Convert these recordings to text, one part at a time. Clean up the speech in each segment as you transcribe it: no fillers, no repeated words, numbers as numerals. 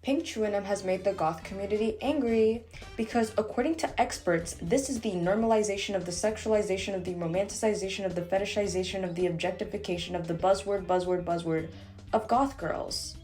Pink chewing gum has made the goth community angry because, according to experts, this is the normalization of the sexualization of the romanticization of the fetishization of the objectification of the buzzword of goth girls.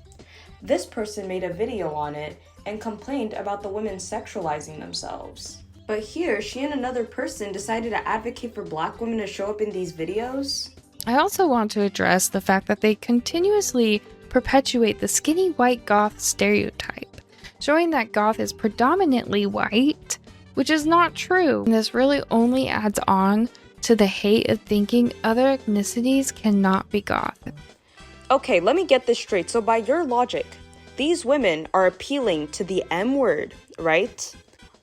This person made a video on it and complained about the women sexualizing themselves. But here, she and another person decided to advocate for black women to show up in these videos. I also want to address the fact that they continuously perpetuate the skinny white goth stereotype, showing that goth is predominantly white, which is not true. And this really only adds on to the hate of thinking other ethnicities cannot be goth. Okay, let me get this straight. So by your logic, these women are appealing to the M word, right?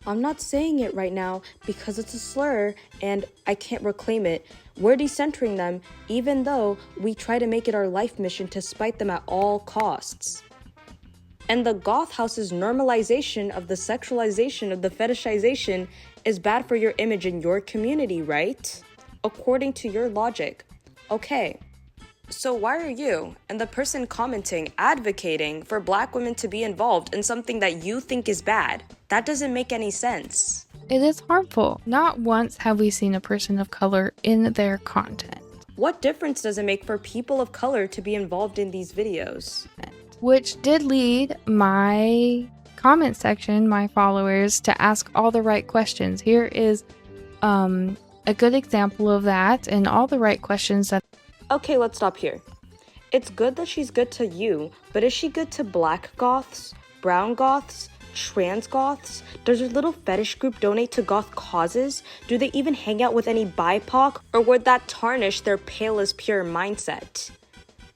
I'm not saying it right now because it's a slur and I can't reclaim it. We're decentering them even though we try to make it our life mission to spite them at all costs. And the goth house's normalization of the sexualization of the fetishization is bad for your image in your community, right? According to your logic. Okay. So why are you and the person commenting advocating for black women to be involved in something that you think is bad? That doesn't make any sense. It is harmful. Not once have we seen a person of color in their content. What difference does it make for people of color to be involved in these videos? Which did lead my comment section, my followers, to ask all the right questions. Here is a good example of that and all the right questions that... Okay, let's stop here. It's good that she's good to you, but is she good to black goths, brown goths, trans goths? Does her little fetish group donate to goth causes? Do they even hang out with any BIPOC? Or would that tarnish their pale is pure mindset?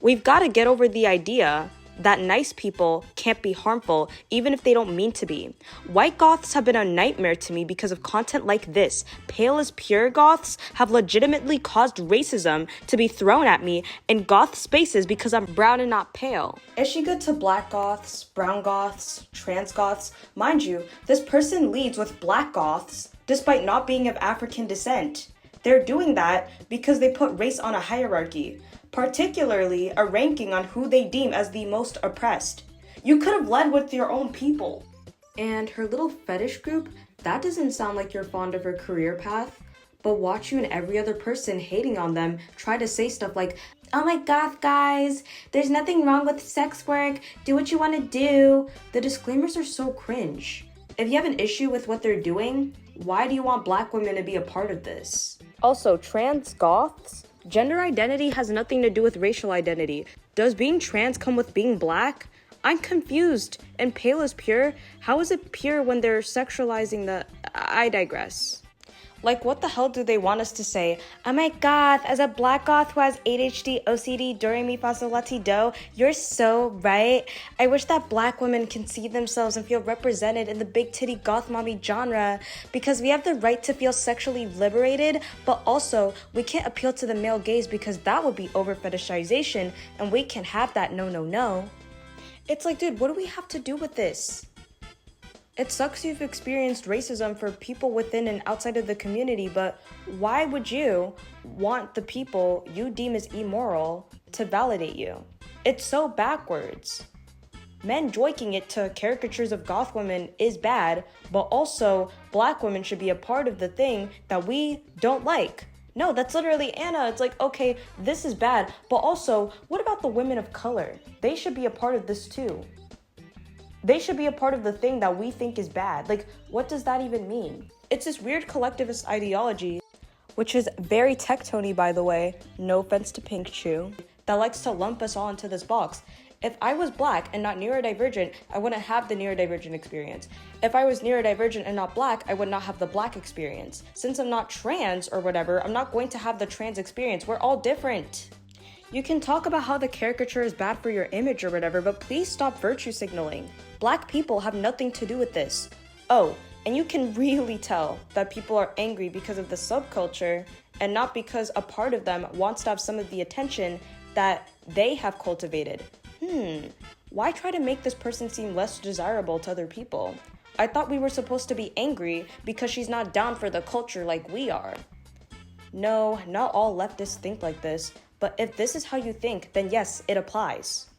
We've got to get over the idea that nice people can't be harmful even if they don't mean to be. White goths have been a nightmare to me because of content like this. Pale as pure goths have legitimately caused racism to be thrown at me in goth spaces because I'm brown and not pale. Is she good to black goths, brown goths, trans goths? Mind you, this person leads with black goths despite not being of African descent. They're doing that because they put race on a hierarchy, particularly a ranking on who they deem as the most oppressed. You could have led with your own people. And her little fetish group, that doesn't sound like you're fond of her career path, but watch you and every other person hating on them try to say stuff like, oh my goth guys, there's nothing wrong with sex work, do what you want to do. The disclaimers are so cringe. If you have an issue with what they're doing, why do you want black women to be a part of this? Also, trans goths? Gender identity has nothing to do with racial identity. Does being trans come with being black? I'm confused. And pale is pure? How is it pure when they're sexualizing the... I digress. Like, what the hell do they want us to say? Oh my god, as a black goth who has ADHD, OCD, do re mi fa sol la ti do, you're so right. I wish that black women can see themselves and feel represented in the big titty goth mommy genre because we have the right to feel sexually liberated, but also we can't appeal to the male gaze because that would be over fetishization and we can have that no. It's like, dude, what do we have to do with this? It sucks you've experienced racism for people within and outside of the community, but why would you want the people you deem as immoral to validate you? It's so backwards. Men joiking it to caricatures of goth women is bad, but also black women should be a part of the thing that we don't like. No, that's literally Anna. It's like, okay, this is bad, but also, what about the women of color? They should be a part of this too. They should be a part of the thing that we think is bad. Like, what does that even mean? It's this weird collectivist ideology, which is very tectony, by the way, no offense to Pink Chew, that likes to lump us all into this box. If I was black and not neurodivergent, I wouldn't have the neurodivergent experience. If I was neurodivergent and not black, I would not have the black experience. Since I'm not trans or whatever, I'm not going to have the trans experience. We're all different. You can talk about how the caricature is bad for your image or whatever, but please stop virtue signaling. Black people have nothing to do with this. Oh, and you can really tell that people are angry because of the subculture and not because a part of them wants to have some of the attention that they have cultivated. Why try to make this person seem less desirable to other people? I thought we were supposed to be angry because she's not down for the culture like we are. No, not all leftists think like this. But if this is how you think, then yes, it applies.